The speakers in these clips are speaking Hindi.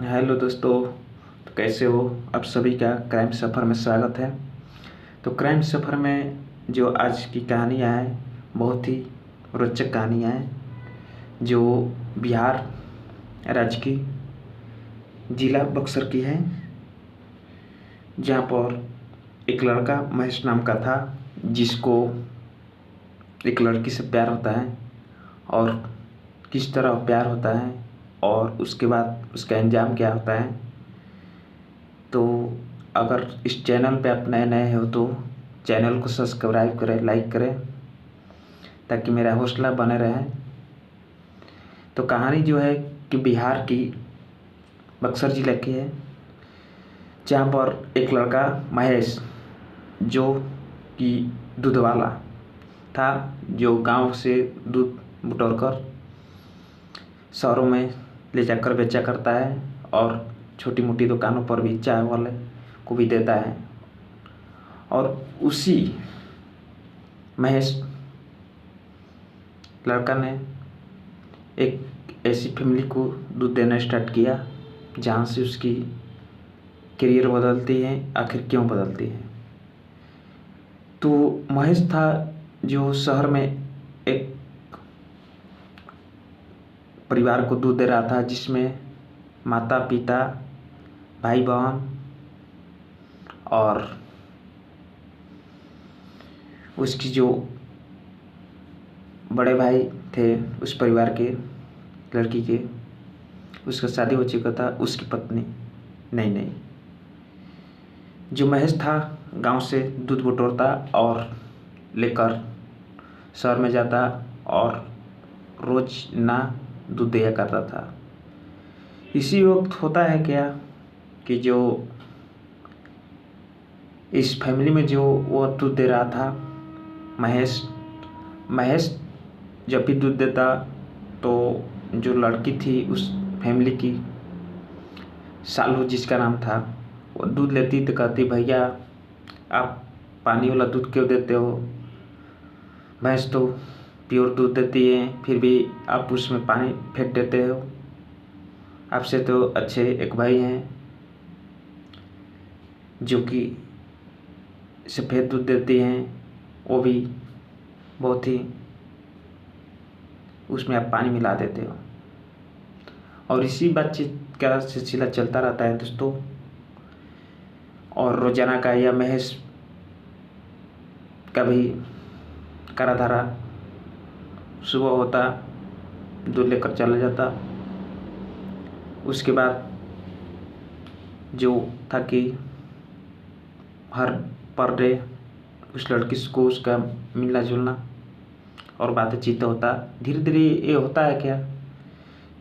हेलो दोस्तों। तो कैसे हो आप सभी का क्राइम सफ़र में स्वागत है। तो क्राइम सफ़र में जो आज की कहानियाँ हैं बहुत ही रोचक कहानियाँ हैं जो बिहार राज्य की जिला बक्सर की है, जहाँ पर एक लड़का महेश नाम का था जिसको एक लड़की से प्यार होता है और किस तरह प्यार होता है और उसके बाद उसका अंजाम क्या होता है। तो अगर इस चैनल पे आप नए नए हो तो चैनल को सब्सक्राइब करें, लाइक करें ताकि मेरा हौसला बने रहे। तो कहानी जो है कि बिहार की बक्सर जिले की है, जहाँ पर एक लड़का महेश जो कि दूध वाला था, जो गांव से दूध बटोर कर शहरों में ले जाकर बेचा करता है और छोटी मोटी दुकानों पर भी चाय वाले को भी देता है। और उसी महेश लड़का ने एक ऐसी फैमिली को दूध देना स्टार्ट किया जहाँ से उसकी करियर बदलती है। आखिर क्यों बदलती है? तो महेश था जो शहर में एक परिवार को दूध दे रहा था, जिसमें माता पिता, भाई बहन और उसकी जो बड़े भाई थे उस परिवार के लड़की के, उसका शादी हो चुका था, उसकी पत्नी नहीं। जो महेश था गांव से दूध बटोरता और लेकर शहर में जाता और रोज ना दूध दिया करता था। इसी वक्त होता है क्या कि जो इस फैमिली में जो वो दूध दे रहा था महेश जब भी दूध देता तो जो लड़की थी उस फैमिली की, सालू जिसका नाम था, वो दूध लेती तो कहती, भैया आप पानी वाला दूध क्यों देते हो? भैंस तो प्योर दूध देती है, फिर भी आप उसमें पानी फेंक देते हो। आपसे तो अच्छे एक भाई हैं जो कि सफ़ेद दूध देती हैं, वो भी बहुत ही उसमें आप पानी मिला देते हो। और इसी बातचीत का सिलसिला चलता रहता है दोस्तों। और रोजाना का यह महेश कभी करा धरा सुबह होता, दूध लेकर चला जाता। उसके बाद जो था कि हर पर डे उस लड़की को उसका मिलना जुलना और बातचीत होता। धीरे धीरे ये होता है क्या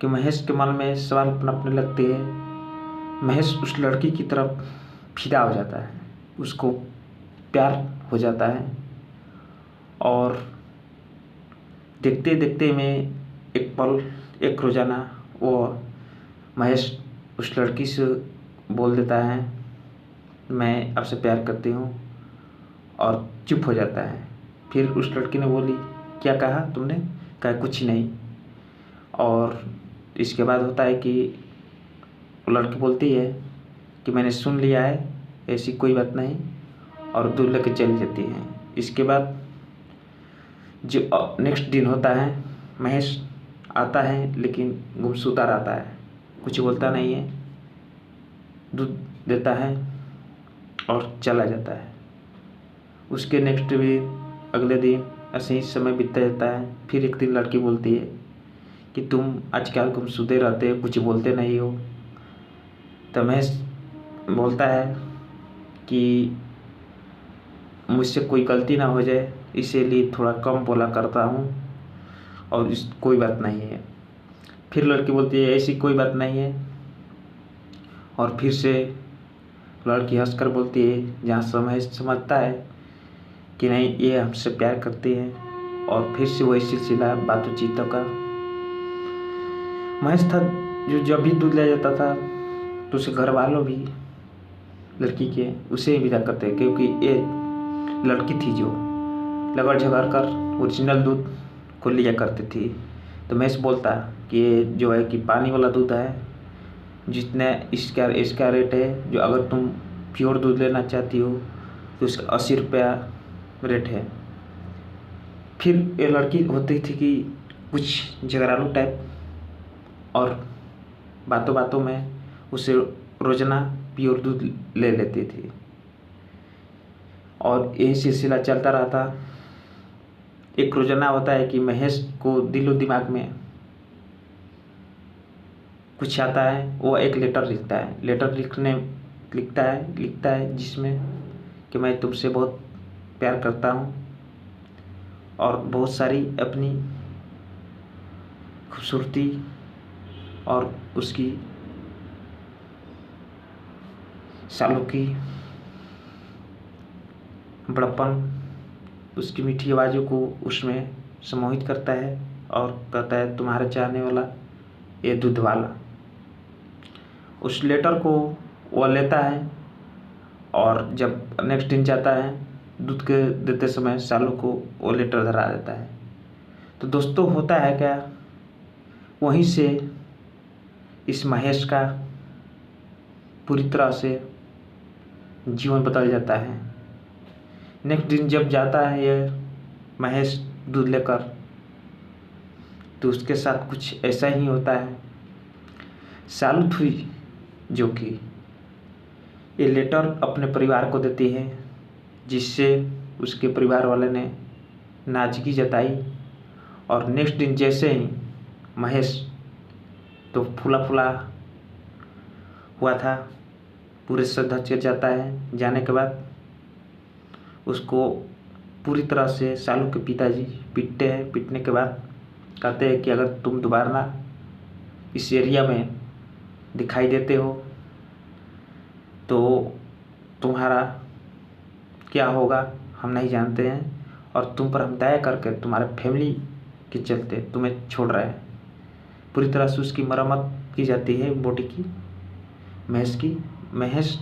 कि महेश के मन में सवाल पनपने लगते हैं। महेश उस लड़की की तरफ फिदा हो जाता है, उसको प्यार हो जाता है और देखते देखते में एक रोज़ाना वो महेश उस लड़की से बोल देता है, मैं आपसे प्यार करती हूँ, और चुप हो जाता है। फिर उस लड़की ने बोली, क्या कहा तुमने? कहा कुछ नहीं। और इसके बाद होता है कि वो लड़की बोलती है कि मैंने सुन लिया है, ऐसी कोई बात नहीं, और दूर लेकर चली जाती है। इसके बाद जो नेक्स्ट दिन होता है, महेश आता है लेकिन गुमशुदा रहता है, कुछ बोलता नहीं है, दूध देता है और चला जाता है। उसके नेक्स्ट भी अगले दिन ऐसे ही समय बीतता जाता है। फिर एक दिन लड़की बोलती है कि तुम आजकल गुमशुदे रहते हो, कुछ बोलते नहीं हो। तो महेश बोलता है कि मुझसे कोई गलती ना हो जाए, इसीलिए थोड़ा कम बोला करता हूँ, और इस कोई बात नहीं है। फिर लड़की बोलती है ऐसी कोई बात नहीं है, और फिर से लड़की हंसकर बोलती है, जहाँ महेश समझता है कि नहीं ये हमसे प्यार करती है, और फिर से वही सिलसिला बातचीतों का। महेश था जो जब भी दूध ले जाता था तो उसे घर वालों भी लड़की के उसे विदा करते, क्योंकि ये लड़की थी जो लगड़ झगड़ कर ओरिजिनल दूध को लिया करती थी। तो महेश बोलता कि ये जो है कि पानी वाला दूध है, जितने इसका रेट है, जो अगर तुम प्योर दूध लेना चाहती हो तो उसका 80 रुपया रेट है। फिर ये लड़की होती थी कि कुछ झगड़ालू टाइप, और बातों बातों में उसे रोजाना प्योर दूध ले लेती थी, और यही सिलसिला चलता रहता। एक रोजाना होता है कि महेश को दिलो दिमाग में कुछ आता है, वो एक लेटर लिखता है। लिखता है जिसमें कि मैं तुमसे बहुत प्यार करता हूँ, और बहुत सारी अपनी खूबसूरती और उसकी सालों की बड़प्पन, उसकी मीठी आवाज़ों को उसमें सम्मोहित करता है, और कहता है तुम्हारा चाहने वाला ये दूध वाला। उस लेटर को वो लेता है, और जब नेक्स्ट दिन जाता है दूध के देते समय सालों को वो लेटर धरा देता है। तो दोस्तों होता है क्या, वहीं से इस महेश का पूरी तरह से जीवन बदल जाता है। नेक्स्ट दिन जब जाता है ये महेश दूध लेकर, तो उसके साथ कुछ ऐसा ही होता है। सालू थी जो कि ये लेटर अपने परिवार को देती है, जिससे उसके परिवार वाले ने नाराजगी जताई। और नेक्स्ट दिन जैसे ही महेश तो फूला फूला हुआ था, पूरे श्रद्धा चढ़ जाता है। जाने के बाद उसको पूरी तरह से सालू के पिताजी पीटते हैं। पीटने के बाद कहते हैं कि अगर तुम दोबारा इस एरिया में दिखाई देते हो तो तुम्हारा क्या होगा हम नहीं जानते हैं, और तुम पर हम दया करके तुम्हारे फैमिली के चलते तुम्हें छोड़ रहे हैं। पूरी तरह से उसकी मरम्मत की जाती है बॉडी की, महेश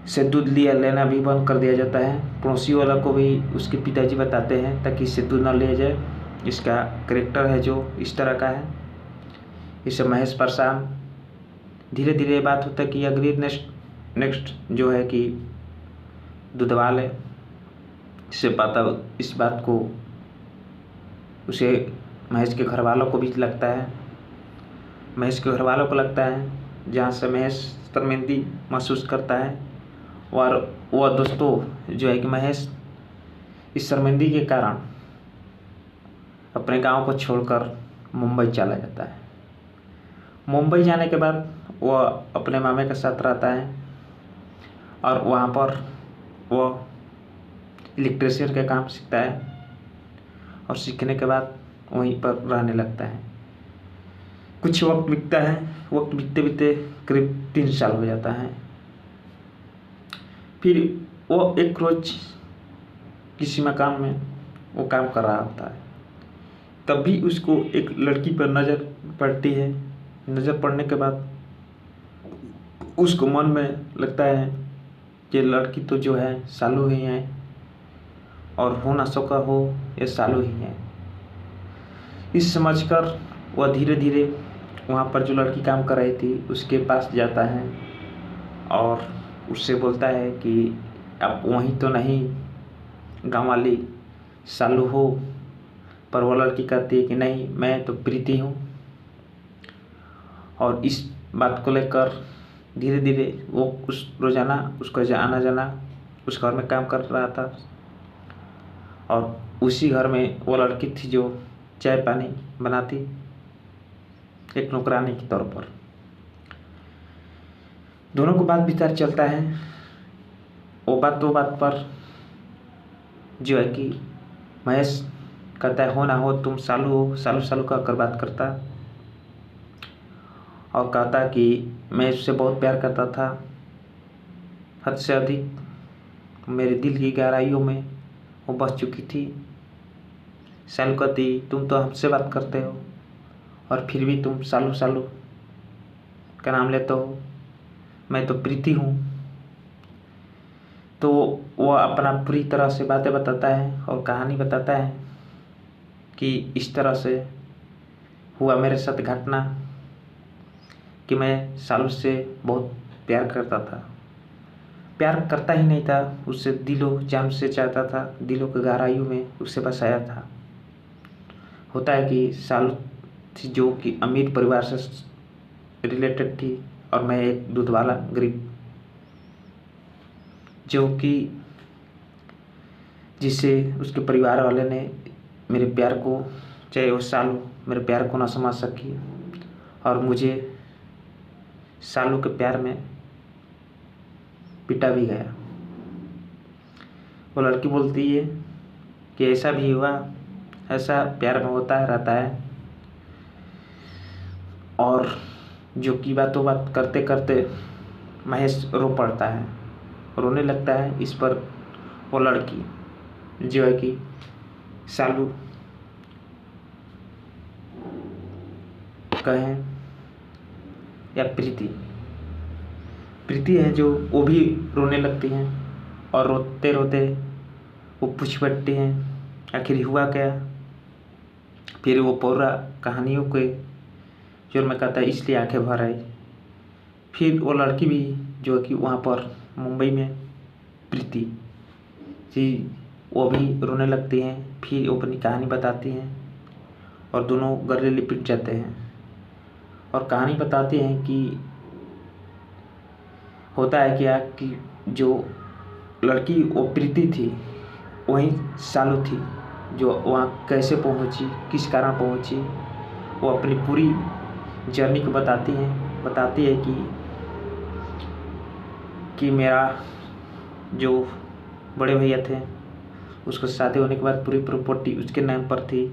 से दूध लेना भी बंद कर दिया जाता है। पड़ोसी वाला को भी उसके पिताजी बताते हैं ताकि इससे दूध न लिया जाए। इसका करेक्टर है जो इस तरह का है, इससे महेश परेशान। धीरे धीरे बात होता है कि अगली नेक्स्ट जो है कि दूध वाले से पता इस बात को उसे महेश के घर वालों को भी लगता है। महेश के घर वालों को लगता है, जहाँ से महेश शर्मिंदगी महसूस करता है। और वह दोस्तों जो है कि महेश इस शर्मिंदगी के कारण अपने गांव को छोड़कर मुंबई चला जाता है। मुंबई जाने के बाद वह अपने मामे के साथ रहता है, और वहाँ पर वह इलेक्ट्रिशियन का काम सीखता है, और सीखने के बाद वहीं पर रहने लगता है। कुछ वक्त बीतता है, वक्त बीतते बीतते करीब 3 साल हो जाता है। फिर वो एक रोज किसी मकान में वो काम कर रहा होता है, तभी उसको एक लड़की पर नज़र पड़ती है। नज़र पड़ने के बाद उसको मन में लगता है कि लड़की तो जो है सालू ही है, और हो ना सका हो ये सालू ही है। इस समझकर वह धीरे धीरे वहाँ पर जो लड़की काम कर रही थी उसके पास जाता है, और उससे बोलता है कि अब वहीं तो नहीं गाँव वाली सालू हो। पर वो लड़की कहती है कि नहीं, मैं तो प्रीति हूँ। और इस बात को लेकर धीरे धीरे वो रोज़ाना उसका आना जाना उस घर में काम कर रहा था, और उसी घर में वो लड़की थी जो चाय पानी बनाती, एक नौकरानी के तौर पर। दोनों को बात विचार चलता है। वो बात पर जो है कि महेश कहता है हो ना हो तुम सालू हो, सालू कहकर बात करता, और कहता कि मैं उससे बहुत प्यार करता था, हद से अधिक मेरे दिल की गहराइयों में वो बस चुकी थी। सालू कहती तुम तो हमसे बात करते हो और फिर भी तुम सालू का नाम लेते हो, मैं तो प्रीति हूँ। तो वो अपना पूरी तरह से बातें बताता है और कहानी बताता है कि इस तरह से हुआ मेरे साथ घटना। कि मैं सालू से बहुत प्यार करता था। प्यार करता ही नहीं था, उससे दिलो जान से चाहता था, दिलों की गहराइयों में उससे बसाया था। होता है कि सालू थी जो कि अमीर परिवार से रिलेटेड थी और मैं एक दूध वाला गरीब, जो कि जिससे उसके परिवार वाले ने मेरे प्यार को, चाहे वो सालू मेरे प्यार को ना समझ सकी और मुझे सालू के प्यार में पिटा भी गया। वो लड़की बोलती है कि ऐसा भी हुआ, ऐसा प्यार में होता है, रहता है। और जो कि बातों बात करते करते महेश रो पड़ता है, रोने लगता है। इस पर वो लड़की जो है कि सालू कहें या प्रीति है, जो वो भी रोने लगती हैं और रोते रोते वो पूछ बैठती हैं आखिर हुआ क्या। फिर वो पूरा कहानियों के जोर में कहता है इसलिए आंखें भर आई। फिर वो लड़की भी जो कि वहाँ पर मुंबई में प्रीति जी, वो भी रोने लगती हैं। फिर वो अपनी कहानी बताती हैं और दोनों गले लिपट जाते हैं और कहानी बताते हैं कि होता है क्या कि जो लड़की वो प्रीति थी वही सालू थी, जो वहाँ कैसे पहुँची, किस कारण पहुँची, वो अपनी पूरी जर्नी को बताती है कि मेरा जो बड़े भैया थे उसको शादी होने के बाद पूरी प्रॉपर्टी उसके नाम पर थी